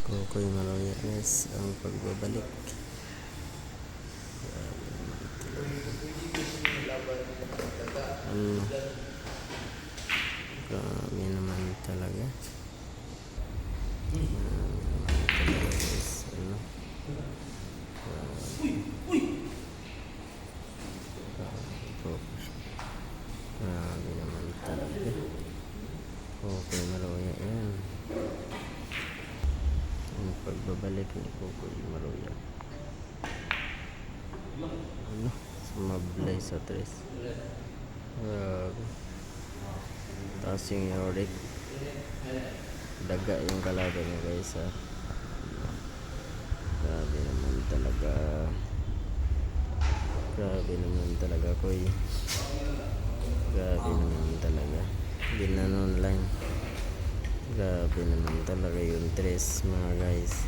Kokoy Maloyanes ang pagbabalik. Ano, kami naman talaga. Ano, grabe naman talaga. Kokoy Maloya yan. Ang pagbabalik ni Kokoy Maloya. Ano, sumablay sa tres. Grabe. Taas yung Yorick. Daga yung kalaban niya guys ha. Grabe naman talaga. Grabe naman talaga Koy. Grabe naman talaga. Ginanon lang. Grabe naman talaga yung tres mga guys.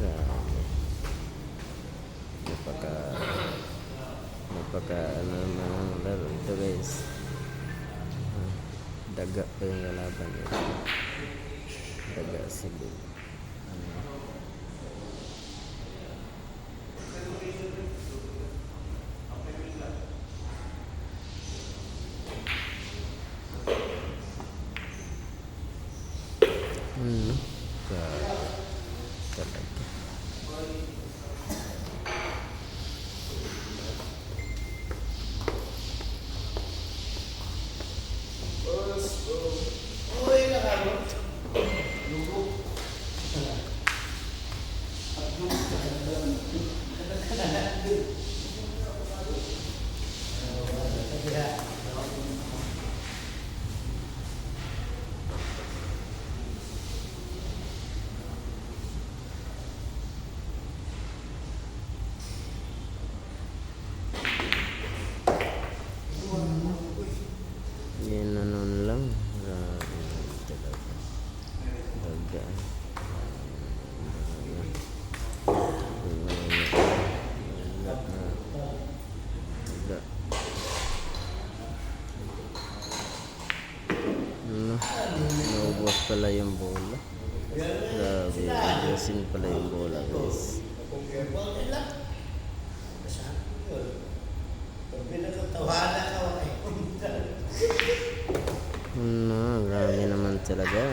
Grabe. Napaka ano naman ang laro ito guys. Daga pa yung kalaban niya. Daga Cebu. Grabe talaga. Ginanon lang. Grabe talaga. Daga. Naubos pala yung bola. Grabe, ubusin pala yung bola guys. Grabe naman talaga.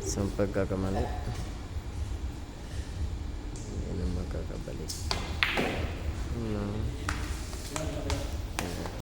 Isang pagkakamali. Hindi na magkakabalik.